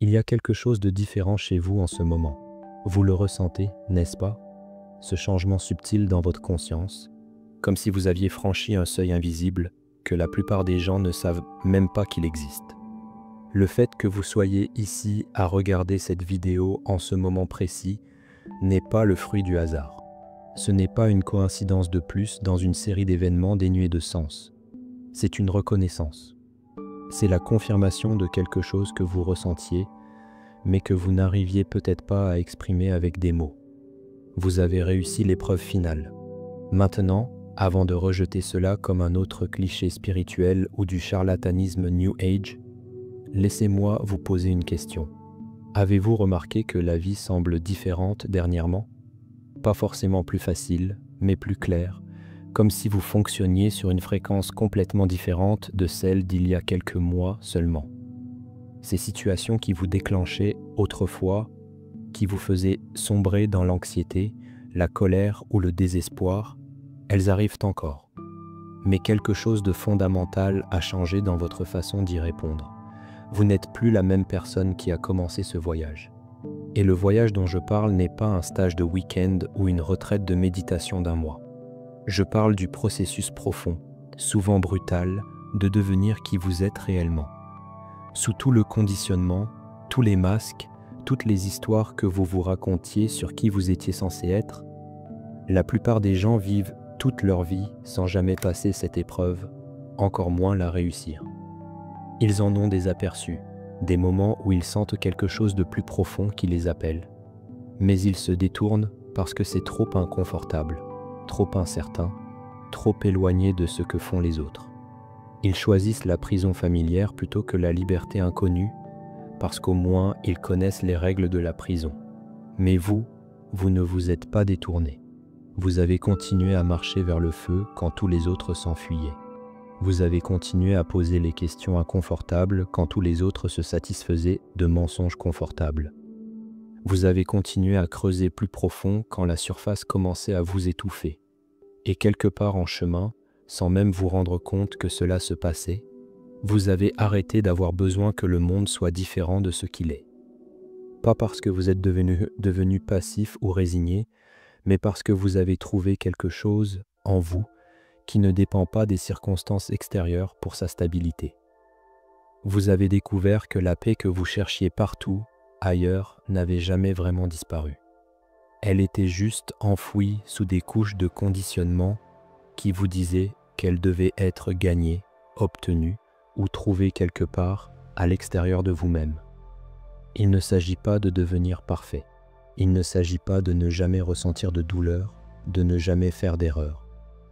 Il y a quelque chose de différent chez vous en ce moment. Vous le ressentez, n'est-ce pas? Ce changement subtil dans votre conscience, comme si vous aviez franchi un seuil invisible que la plupart des gens ne savent même pas qu'il existe. Le fait que vous soyez ici à regarder cette vidéo en ce moment précis n'est pas le fruit du hasard. Ce n'est pas une coïncidence de plus dans une série d'événements dénués de sens. C'est une reconnaissance. C'est la confirmation de quelque chose que vous ressentiez, mais que vous n'arriviez peut-être pas à exprimer avec des mots. Vous avez réussi l'épreuve finale. Maintenant, avant de rejeter cela comme un autre cliché spirituel ou du charlatanisme New Age, laissez-moi vous poser une question. Avez-vous remarqué que la vie semble différente dernièrement? Pas forcément plus facile, mais plus claire, comme si vous fonctionniez sur une fréquence complètement différente de celle d'il y a quelques mois seulement. Ces situations qui vous déclenchaient autrefois, qui vous faisaient sombrer dans l'anxiété, la colère ou le désespoir, elles arrivent encore. Mais quelque chose de fondamental a changé dans votre façon d'y répondre. Vous n'êtes plus la même personne qui a commencé ce voyage. Et le voyage dont je parle n'est pas un stage de week-end ou une retraite de méditation d'un mois. Je parle du processus profond, souvent brutal, de devenir qui vous êtes réellement. Sous tout le conditionnement, tous les masques, toutes les histoires que vous vous racontiez sur qui vous étiez censé être, la plupart des gens vivent toute leur vie sans jamais passer cette épreuve, encore moins la réussir. Ils en ont des aperçus, des moments où ils sentent quelque chose de plus profond qui les appelle. Mais ils se détournent parce que c'est trop inconfortable, trop incertain, trop éloigné de ce que font les autres. Ils choisissent la prison familière plutôt que la liberté inconnue, parce qu'au moins ils connaissent les règles de la prison. Mais vous ne vous êtes pas détourné. Vous avez continué à marcher vers le feu quand tous les autres s'enfuyaient. Vous avez continué à poser les questions inconfortables quand tous les autres se satisfaisaient de mensonges confortables. Vous avez continué à creuser plus profond quand la surface commençait à vous étouffer. Et quelque part en chemin, sans même vous rendre compte que cela se passait, vous avez arrêté d'avoir besoin que le monde soit différent de ce qu'il est. Pas parce que vous êtes devenu passif ou résigné, mais parce que vous avez trouvé quelque chose en vous qui ne dépend pas des circonstances extérieures pour sa stabilité. Vous avez découvert que la paix que vous cherchiez partout, ailleurs, n'avait jamais vraiment disparu. Elle était juste enfouie sous des couches de conditionnement qui vous disaient qu'elle devait être gagnée, obtenue ou trouvée quelque part à l'extérieur de vous-même. Il ne s'agit pas de devenir parfait. Il ne s'agit pas de ne jamais ressentir de douleur, de ne jamais faire d'erreur,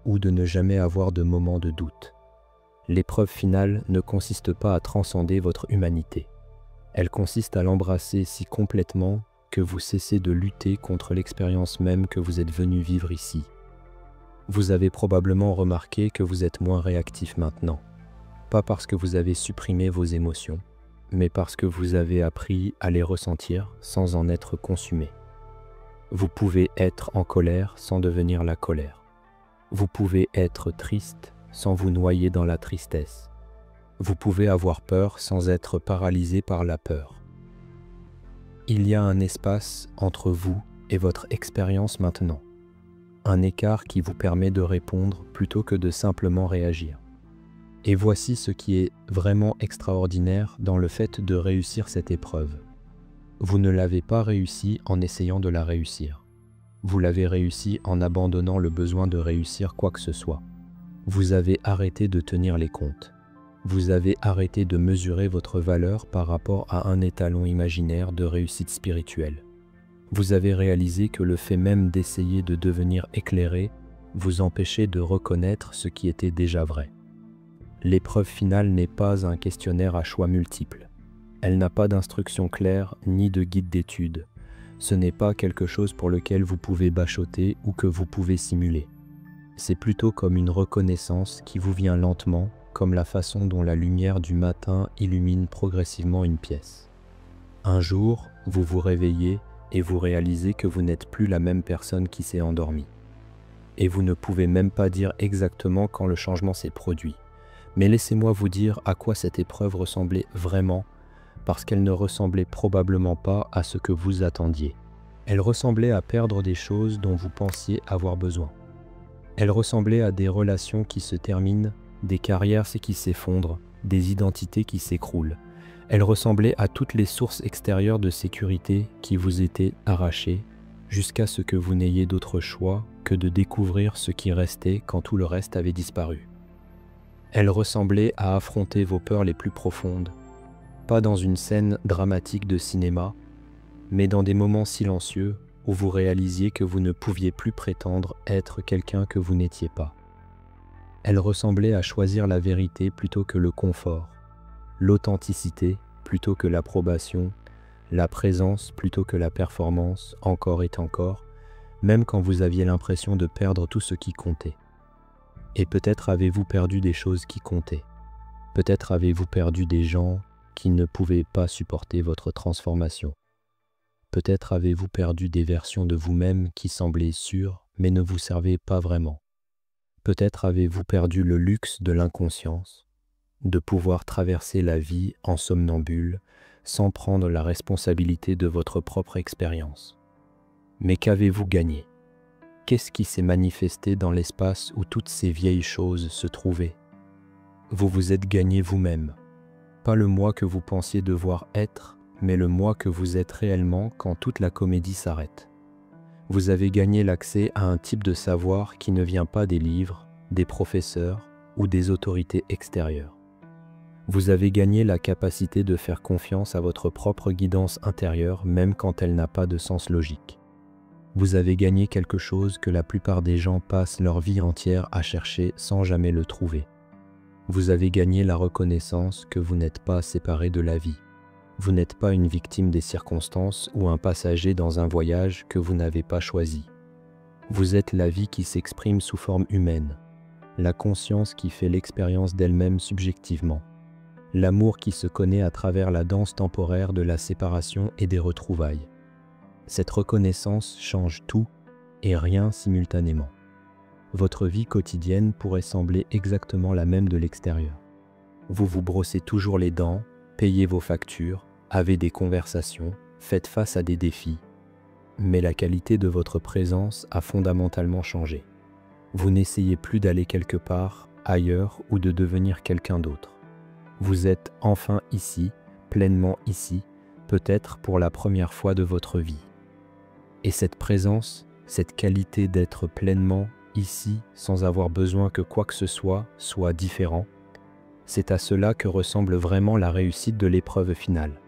ou de ne jamais avoir de moments de doute. L'épreuve finale ne consiste pas à transcender votre humanité. Elle consiste à l'embrasser si complètement que vous cessez de lutter contre l'expérience même que vous êtes venu vivre ici. Vous avez probablement remarqué que vous êtes moins réactif maintenant, pas parce que vous avez supprimé vos émotions, mais parce que vous avez appris à les ressentir sans en être consumé. Vous pouvez être en colère sans devenir la colère. Vous pouvez être triste sans vous noyer dans la tristesse. Vous pouvez avoir peur sans être paralysé par la peur. Il y a un espace entre vous et votre expérience maintenant. Un écart qui vous permet de répondre plutôt que de simplement réagir. Et voici ce qui est vraiment extraordinaire dans le fait de réussir cette épreuve. Vous ne l'avez pas réussi en essayant de la réussir. Vous l'avez réussi en abandonnant le besoin de réussir quoi que ce soit. Vous avez arrêté de tenir les comptes. Vous avez arrêté de mesurer votre valeur par rapport à un étalon imaginaire de réussite spirituelle. Vous avez réalisé que le fait même d'essayer de devenir éclairé vous empêchait de reconnaître ce qui était déjà vrai. L'épreuve finale n'est pas un questionnaire à choix multiples. Elle n'a pas d'instruction claire ni de guide d'étude. Ce n'est pas quelque chose pour lequel vous pouvez bachoter ou que vous pouvez simuler. C'est plutôt comme une reconnaissance qui vous vient lentement, comme la façon dont la lumière du matin illumine progressivement une pièce. Un jour, vous vous réveillez et vous réalisez que vous n'êtes plus la même personne qui s'est endormie. Et vous ne pouvez même pas dire exactement quand le changement s'est produit. Mais laissez-moi vous dire à quoi cette épreuve ressemblait vraiment, parce qu'elle ne ressemblait probablement pas à ce que vous attendiez. Elle ressemblait à perdre des choses dont vous pensiez avoir besoin. Elle ressemblait à des relations qui se terminent, des carrières qui s'effondrent, des identités qui s'écroulent. Elle ressemblait à toutes les sources extérieures de sécurité qui vous étaient arrachées, jusqu'à ce que vous n'ayez d'autre choix que de découvrir ce qui restait quand tout le reste avait disparu. Elle ressemblait à affronter vos peurs les plus profondes, pas dans une scène dramatique de cinéma, mais dans des moments silencieux où vous réalisiez que vous ne pouviez plus prétendre être quelqu'un que vous n'étiez pas. Elle ressemblait à choisir la vérité plutôt que le confort, l'authenticité plutôt que l'approbation, la présence plutôt que la performance, encore et encore, même quand vous aviez l'impression de perdre tout ce qui comptait. Et peut-être avez-vous perdu des choses qui comptaient. Peut-être avez-vous perdu des gens qui ne pouvaient pas supporter votre transformation. Peut-être avez-vous perdu des versions de vous-même qui semblaient sûres mais ne vous servaient pas vraiment. Peut-être avez-vous perdu le luxe de l'inconscience, de pouvoir traverser la vie en somnambule sans prendre la responsabilité de votre propre expérience. Mais qu'avez-vous gagné? Qu'est-ce qui s'est manifesté dans l'espace où toutes ces vieilles choses se trouvaient? Vous vous êtes gagné vous-même, pas le moi que vous pensiez devoir être, mais le moi que vous êtes réellement quand toute la comédie s'arrête. Vous avez gagné l'accès à un type de savoir qui ne vient pas des livres, des professeurs ou des autorités extérieures. Vous avez gagné la capacité de faire confiance à votre propre guidance intérieure même quand elle n'a pas de sens logique. Vous avez gagné quelque chose que la plupart des gens passent leur vie entière à chercher sans jamais le trouver. Vous avez gagné la reconnaissance que vous n'êtes pas séparé de la vie. Vous n'êtes pas une victime des circonstances ou un passager dans un voyage que vous n'avez pas choisi. Vous êtes la vie qui s'exprime sous forme humaine, la conscience qui fait l'expérience d'elle-même subjectivement, l'amour qui se connaît à travers la danse temporaire de la séparation et des retrouvailles. Cette reconnaissance change tout et rien simultanément. Votre vie quotidienne pourrait sembler exactement la même de l'extérieur. Vous vous brossez toujours les dents, payez vos factures, avez des conversations, faites face à des défis. Mais la qualité de votre présence a fondamentalement changé. Vous n'essayez plus d'aller quelque part, ailleurs ou de devenir quelqu'un d'autre. Vous êtes enfin ici, pleinement ici, peut-être pour la première fois de votre vie. Et cette présence, cette qualité d'être pleinement ici sans avoir besoin que quoi que ce soit différent, c'est à cela que ressemble vraiment la réussite de l'épreuve finale.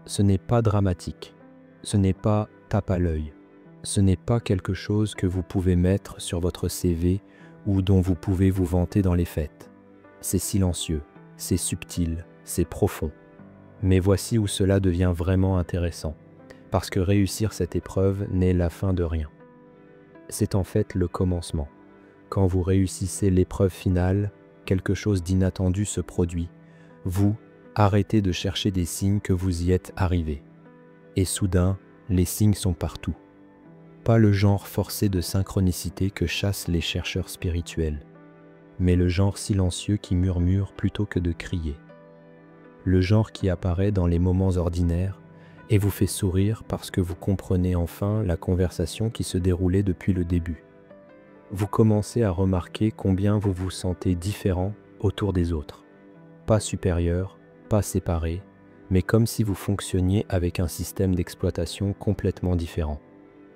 Ce n'est pas dramatique, ce n'est pas tape à l'œil, ce n'est pas quelque chose que vous pouvez mettre sur votre CV ou dont vous pouvez vous vanter dans les fêtes. C'est silencieux, c'est subtil, c'est profond. Mais voici où cela devient vraiment intéressant, parce que réussir cette épreuve n'est la fin de rien. C'est en fait le commencement. Quand vous réussissez l'épreuve finale, quelque chose d'inattendu se produit. Vous arrêtez de chercher des signes que vous y êtes arrivé. Et soudain, les signes sont partout. Pas le genre forcé de synchronicité que chassent les chercheurs spirituels, mais le genre silencieux qui murmure plutôt que de crier. Le genre qui apparaît dans les moments ordinaires et vous fait sourire parce que vous comprenez enfin la conversation qui se déroulait depuis le début. Vous commencez à remarquer combien vous vous sentez différent autour des autres. Pas supérieur, pas séparé, mais comme si vous fonctionniez avec un système d'exploitation complètement différent.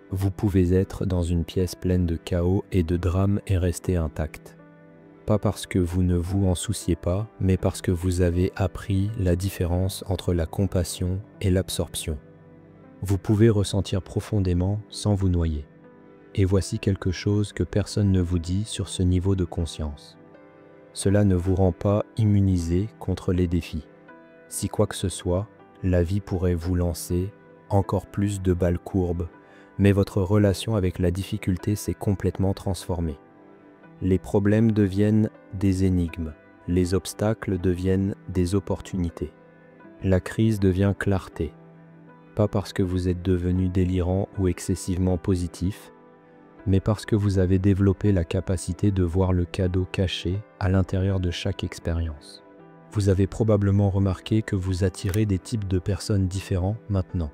Vous pouvez être dans une pièce pleine de chaos et de drames et rester intact. Pas parce que vous ne vous en souciez pas, mais parce que vous avez appris la différence entre la compassion et l'absorption. Vous pouvez ressentir profondément sans vous noyer. Et voici quelque chose que personne ne vous dit sur ce niveau de conscience. Cela ne vous rend pas immunisé contre les défis. Si quoi que ce soit, la vie pourrait vous lancer encore plus de balles courbes, mais votre relation avec la difficulté s'est complètement transformée. Les problèmes deviennent des énigmes, les obstacles deviennent des opportunités. La crise devient clarté, pas parce que vous êtes devenu délirant ou excessivement positif, mais parce que vous avez développé la capacité de voir le cadeau caché à l'intérieur de chaque expérience. Vous avez probablement remarqué que vous attirez des types de personnes différents maintenant.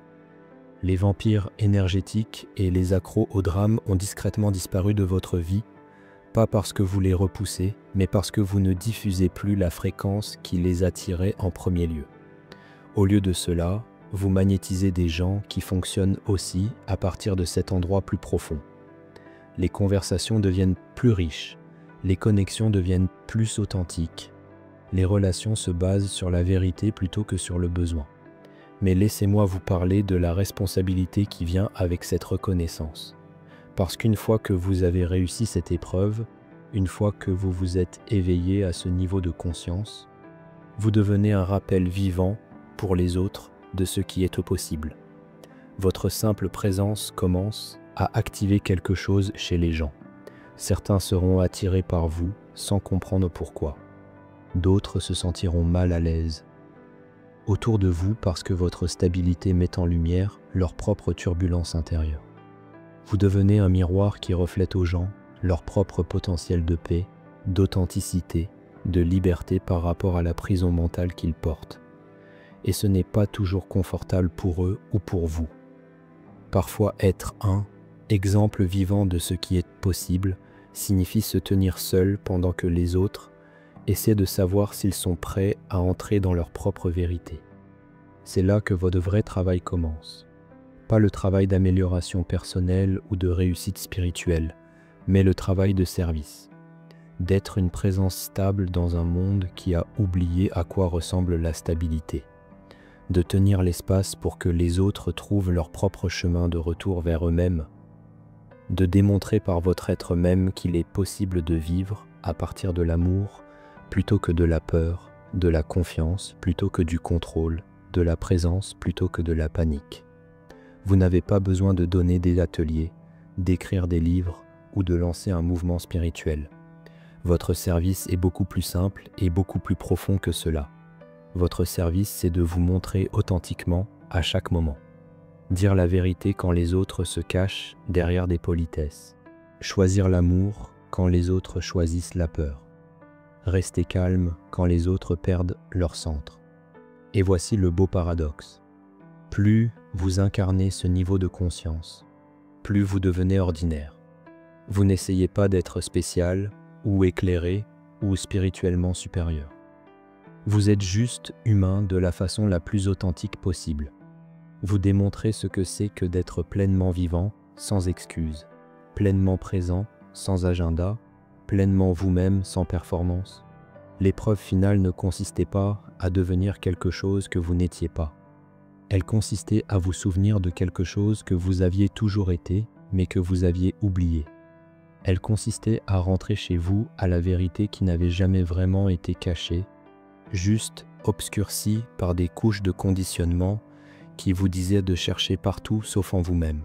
Les vampires énergétiques et les accros au drame ont discrètement disparu de votre vie, pas parce que vous les repoussez, mais parce que vous ne diffusez plus la fréquence qui les attirait en premier lieu. Au lieu de cela, vous magnétisez des gens qui fonctionnent aussi à partir de cet endroit plus profond. Les conversations deviennent plus riches, les connexions deviennent plus authentiques, les relations se basent sur la vérité plutôt que sur le besoin. Mais laissez-moi vous parler de la responsabilité qui vient avec cette reconnaissance. Parce qu'une fois que vous avez réussi cette épreuve, une fois que vous vous êtes éveillé à ce niveau de conscience, vous devenez un rappel vivant pour les autres de ce qui est possible. Votre simple présence commence à activer quelque chose chez les gens. Certains seront attirés par vous sans comprendre pourquoi. D'autres se sentiront mal à l'aise autour de vous parce que votre stabilité met en lumière leur propre turbulence intérieure. Vous devenez un miroir qui reflète aux gens leur propre potentiel de paix, d'authenticité, de liberté par rapport à la prison mentale qu'ils portent. Et ce n'est pas toujours confortable pour eux ou pour vous. Parfois être un exemple vivant de ce qui est possible signifie se tenir seul pendant que les autres essaient de savoir s'ils sont prêts à entrer dans leur propre vérité. C'est là que votre vrai travail commence. Pas le travail d'amélioration personnelle ou de réussite spirituelle, mais le travail de service. D'être une présence stable dans un monde qui a oublié à quoi ressemble la stabilité. De tenir l'espace pour que les autres trouvent leur propre chemin de retour vers eux-mêmes. De démontrer par votre être même qu'il est possible de vivre à partir de l'amour plutôt que de la peur, de la confiance plutôt que du contrôle, de la présence plutôt que de la panique. Vous n'avez pas besoin de donner des ateliers, d'écrire des livres ou de lancer un mouvement spirituel. Votre service est beaucoup plus simple et beaucoup plus profond que cela. Votre service, c'est de vous montrer authentiquement à chaque moment. Dire la vérité quand les autres se cachent derrière des politesses. Choisir l'amour quand les autres choisissent la peur. Rester calme quand les autres perdent leur centre. Et voici le beau paradoxe. Plus vous incarnez ce niveau de conscience, plus vous devenez ordinaire. Vous n'essayez pas d'être spécial, ou éclairé, ou spirituellement supérieur. Vous êtes juste humain de la façon la plus authentique possible. Vous démontrez ce que c'est que d'être pleinement vivant, sans excuse, pleinement présent, sans agenda, pleinement vous-même, sans performance. L'épreuve finale ne consistait pas à devenir quelque chose que vous n'étiez pas. Elle consistait à vous souvenir de quelque chose que vous aviez toujours été, mais que vous aviez oublié. Elle consistait à rentrer chez vous à la vérité qui n'avait jamais vraiment été cachée, juste obscurcie par des couches de conditionnement qui vous disaient de chercher partout sauf en vous-même.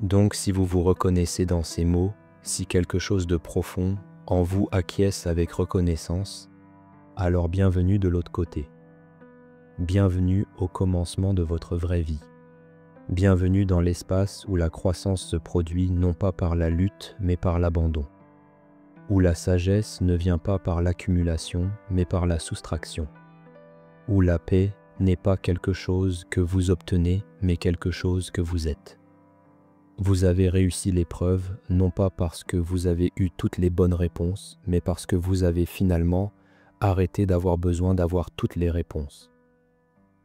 Donc si vous vous reconnaissez dans ces mots, si quelque chose de profond en vous acquiesce avec reconnaissance, alors bienvenue de l'autre côté. Bienvenue au commencement de votre vraie vie. Bienvenue dans l'espace où la croissance se produit non pas par la lutte mais par l'abandon. Où la sagesse ne vient pas par l'accumulation mais par la soustraction. Où la paix n'est pas quelque chose que vous obtenez mais quelque chose que vous êtes. Vous avez réussi l'épreuve non pas parce que vous avez eu toutes les bonnes réponses mais parce que vous avez finalement arrêté d'avoir besoin d'avoir toutes les réponses.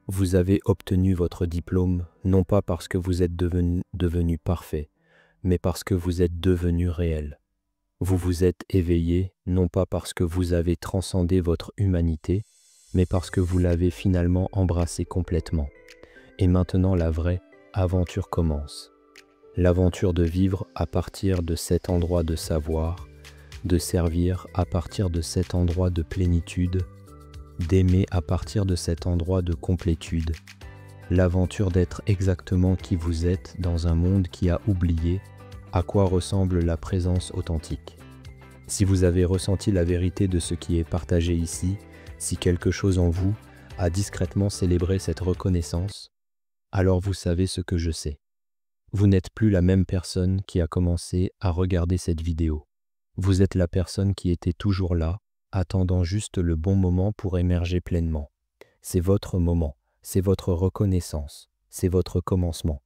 Vous avez obtenu votre diplôme non pas parce que vous êtes devenu parfait, mais parce que vous êtes devenu réel. Vous vous êtes éveillé non pas parce que vous avez transcendé votre humanité, mais parce que vous l'avez finalement embrassé complètement. Et maintenant la vraie aventure commence. L'aventure de vivre à partir de cet endroit de savoir, de servir à partir de cet endroit de plénitude, d'aimer à partir de cet endroit de complétude, l'aventure d'être exactement qui vous êtes dans un monde qui a oublié à quoi ressemble la présence authentique. Si vous avez ressenti la vérité de ce qui est partagé ici, si quelque chose en vous a discrètement célébré cette reconnaissance, alors vous savez ce que je sais. Vous n'êtes plus la même personne qui a commencé à regarder cette vidéo. Vous êtes la personne qui était toujours là, attendant juste le bon moment pour émerger pleinement. C'est votre moment, c'est votre reconnaissance, c'est votre commencement.